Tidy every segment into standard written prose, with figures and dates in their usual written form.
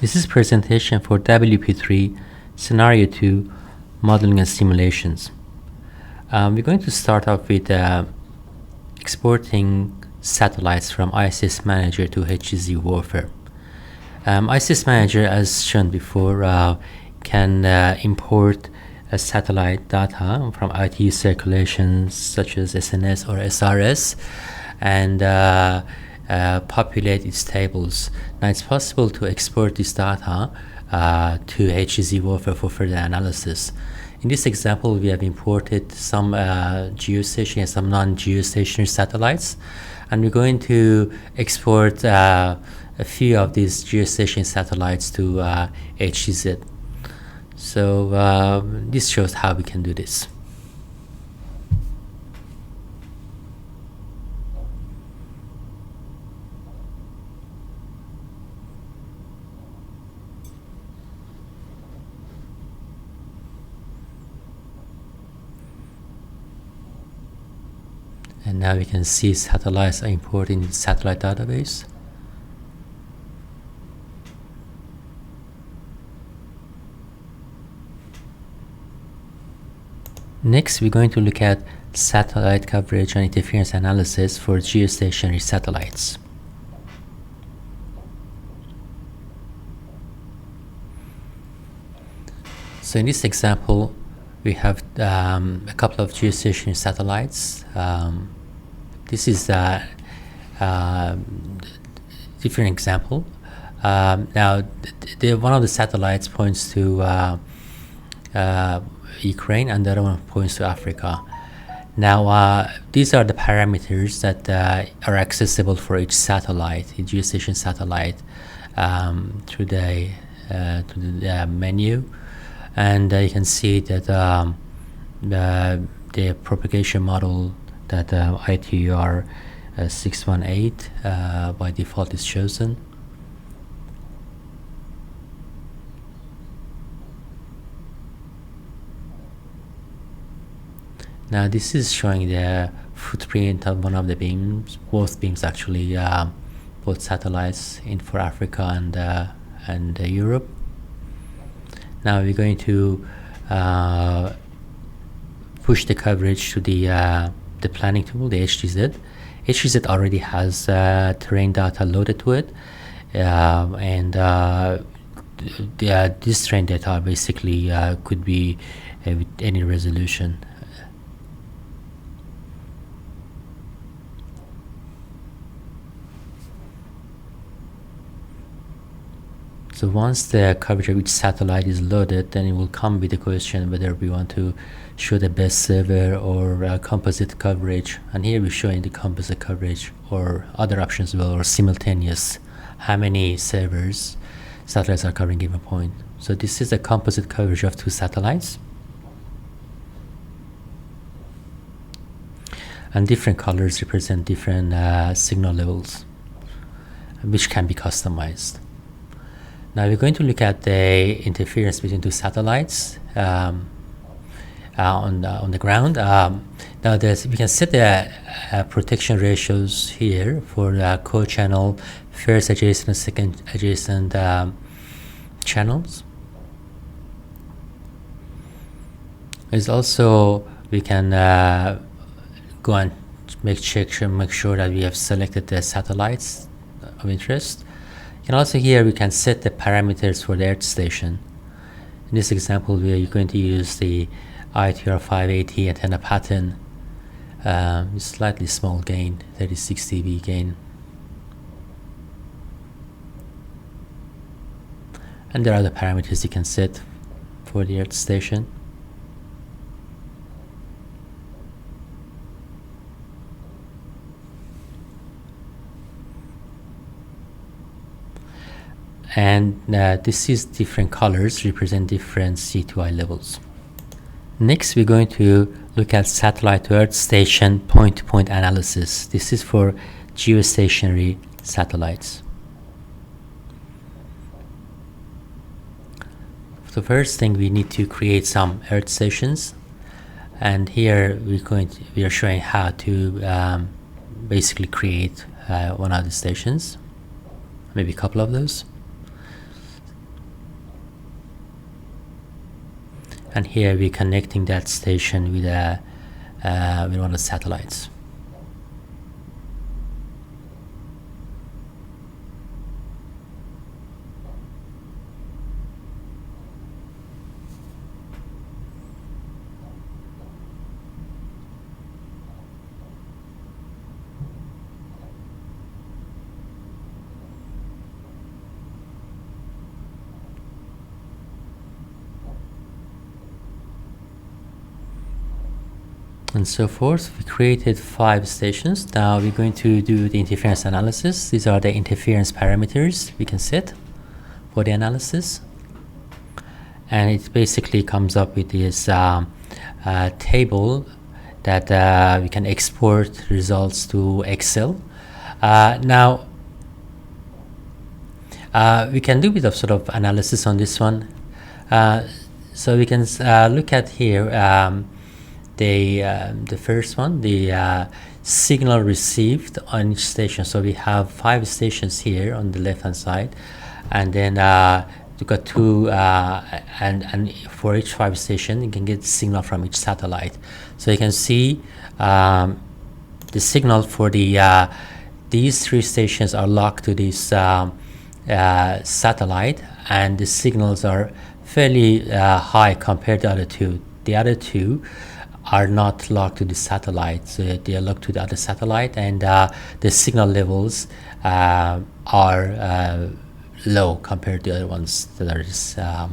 This is presentation for WP3 Scenario 2 Modeling and Simulations. We're going to start off with exporting satellites from ISS Manager to HGZ Warfare. ISS Manager, as shown before, can import satellite data from ITU circulations such as SNS or SRS and populate its tables. Now it's possible to export this data to HGZ Warfare for further analysis. In this example, we have imported some geostationary and some non-geostationary satellites, and we're going to export a few of these geostationary satellites to HGZ. So this shows how we can do this. And now we can see satellites are imported in the satellite database. Next, we're going to look at satellite coverage and interference analysis for geostationary satellites. So in this example, we have a couple of geostationary satellites. This is a different example. Now, one of the satellites points to Ukraine, and the other one points to Africa. Now, these are the parameters that are accessible for each satellite, each geostationary satellite, through the menu. And you can see that the propagation model that ITUR 618 by default is chosen. Now this is showing the footprint of one of the beams, both beams actually, both satellites in for Africa and Europe. Now we're going to push the coverage to the planning tool, the HGZ. HGZ already has terrain data loaded to it, and this terrain data basically could be with any resolution. So once the coverage of each satellite is loaded, then it will come with the question whether we want to show the best server or composite coverage. And here we're showing the composite coverage, or other options as well, or simultaneous, how many satellites are covering a given point. So this is a composite coverage of two satellites. And different colors represent different signal levels, which can be customized. Now we're going to look at the interference between two satellites on the ground. Now we can set the protection ratios here for co-channel, first adjacent and second adjacent channels. There's also, we can go and make sure that we have selected the satellites of interest. And also here we can set the parameters for the Earth station. In this example, we are going to use the ITR 580 antenna pattern, slightly small gain, 36 dB gain. And there are other parameters you can set for the Earth station. And this is different colors represent different C2I levels. Next, we're going to look at satellite to Earth station point-to-point analysis. This is for geostationary satellites. The first thing, we need to create some Earth stations, and here we are showing how to basically create one of the stations, maybe a couple of those. And here we're connecting that station with one of the satellites. And so forth. We created 5 stations. Now we're going to do the interference analysis. These are the interference parameters we can set for the analysis. And it basically comes up with this table that we can export results to Excel. Now we can do a bit of sort of analysis on this one. So we can look at here the first one, the signal received on each station. So we have 5 stations here on the left hand side, and then we've got 2 and for each 5 station you can get signal from each satellite. So you can see the signal for the these 3 stations are locked to this satellite, and the signals are fairly high compared to the other 2. The other 2 are not locked to the satellite, so they are locked to the other satellite, and the signal levels are low compared to the other ones that are just, yeah.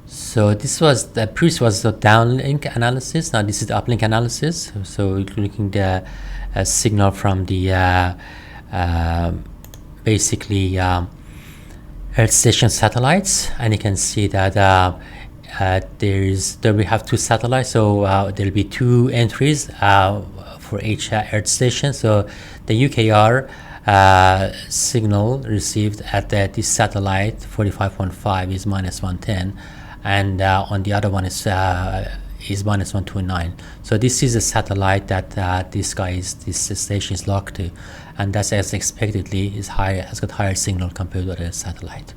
So this was the previous was the downlink analysis. Now this is the uplink analysis. So we're looking at the signal from the basically Earth station satellites, and you can see that there we have 2 satellites, so there'll be 2 entries for each Earth station. So the UKR signal received at this satellite 45.5 is -110, and on the other one is -129. So this is a satellite that this station is locked to, and that's as expectedly is higher, has got higher signal compared to the satellite.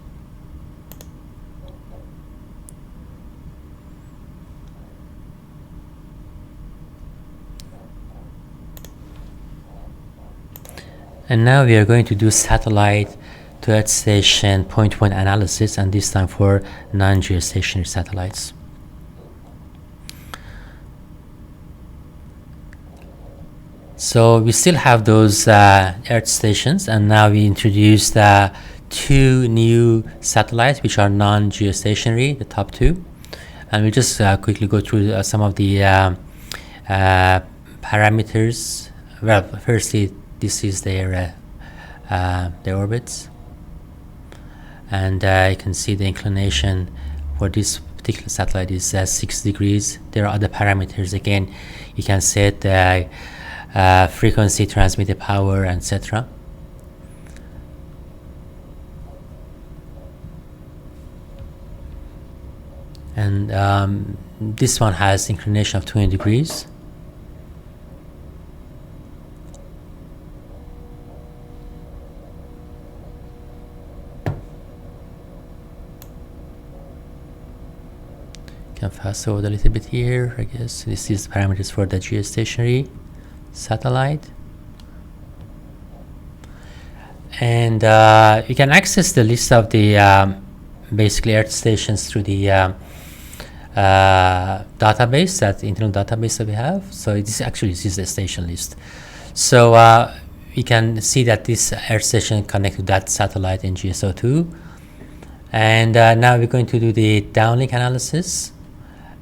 And now we are going to do satellite to Earth station point-to-point analysis, and this time for non-geostationary satellites. So we still have those Earth stations, and now we introduced 2 new satellites which are non-geostationary, the top 2. And we just quickly go through some of the parameters. Well, firstly, this is their orbits, and you can see the inclination for this particular satellite is 6 degrees. There are other parameters. Again, you can set frequency, transmitted power, etc. And this one has inclination of 20 degrees. Can fast forward a little bit here. I guess this is parameters for the geostationary satellite, and you can access the list of the basically Earth stations through the database, that internal database that we have. So this is the station list. So you can see that this Earth station connected to that satellite NGSO2, and now we're going to do the downlink analysis,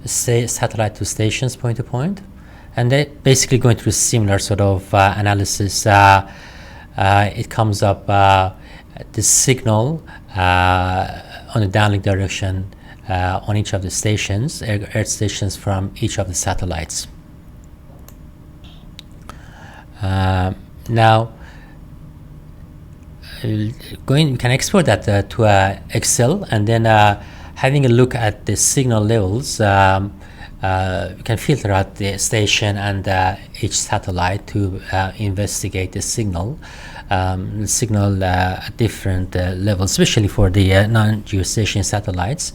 satellite to stations point to point. And they're basically going through a similar sort of analysis. It comes up the signal on the downlink direction on each of the stations, Earth stations from each of the satellites. Now, we can export that to Excel, and then having a look at the signal levels we can filter out the station and each satellite to investigate the signal at different levels, especially for the non-geostationary satellites.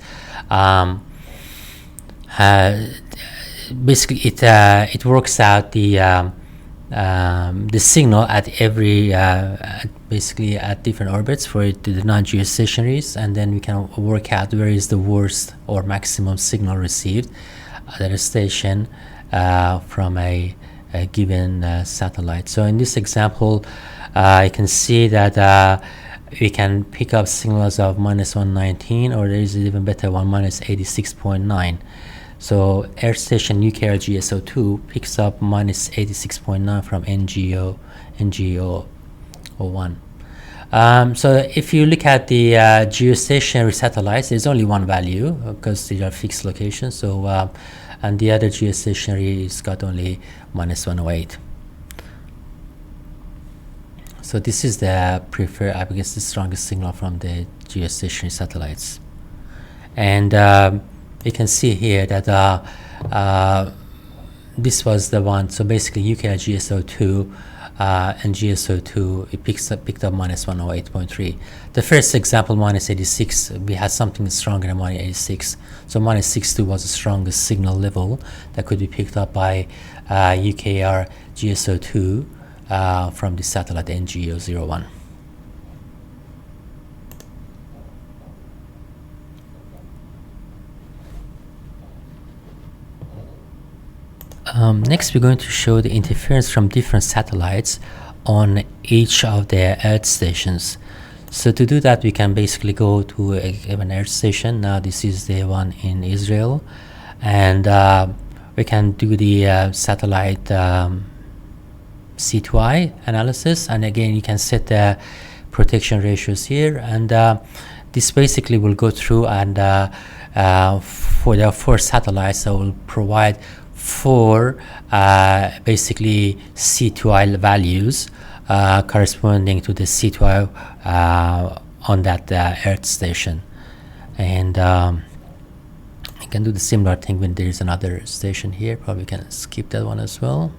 Basically, it works out the signal at every basically at different orbits for it to the non-geostationaries, and then we can work out where is the worst or maximum signal received at a station from a given satellite. So in this example, you can see that we can pick up signals of -119, or there is even better one, -86.9. So Earth Station UKR GSO2 picks up -86.9 from NGO01. So if you look at the geostationary satellites, there's only one value because they are fixed locations. So and the other geostationary has got only -108. So this is the preferred, I guess, the strongest signal from the geostationary satellites. And you can see here that this was the one. So basically, UKR GSO2 and GSO2, it picked up -108.3. The first example, -86, we had something stronger than -86. So -62 was the strongest signal level that could be picked up by UKR GSO2 from the satellite NGO01. Next, we're going to show the interference from different satellites on each of the Earth stations. So to do that, we can basically go to an Earth station. Now this is the one in Israel, and we can do the satellite C2I analysis, and again you can set the protection ratios here, and this basically will go through and for the 4 satellites that will provide 4 basically C2I values corresponding to the C2I on that Earth station. And you can do the similar thing when there is another station here. Probably can skip that one as well.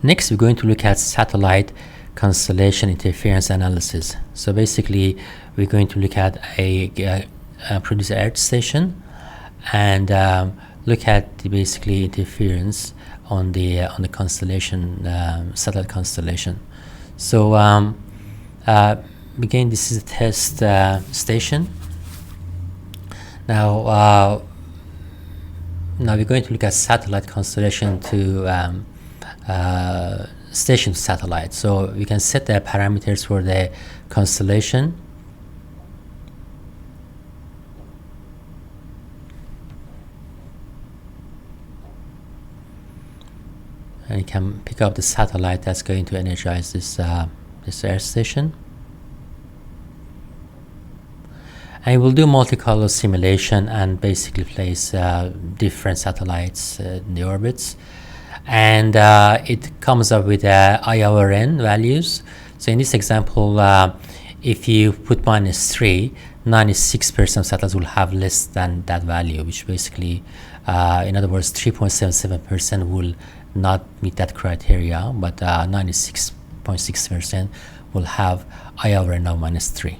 Next, we're going to look at satellite constellation interference analysis. So basically, we're going to look at a produce Earth station and look at the basically interference on the constellation, satellite constellation. So again, this is a test station. Now we're going to look at satellite constellation to station to satellite. So we can set the parameters for the constellation. And you can pick up the satellite that's going to energize this Earth station. And we'll do multicolor simulation and basically place different satellites in the orbits. And it comes up with IORN values. So in this example, if you put -3, 96% of satellites will have less than that value, which basically, in other words, 3.77% will not meet that criteria, but 96.6% will have IORN of -3.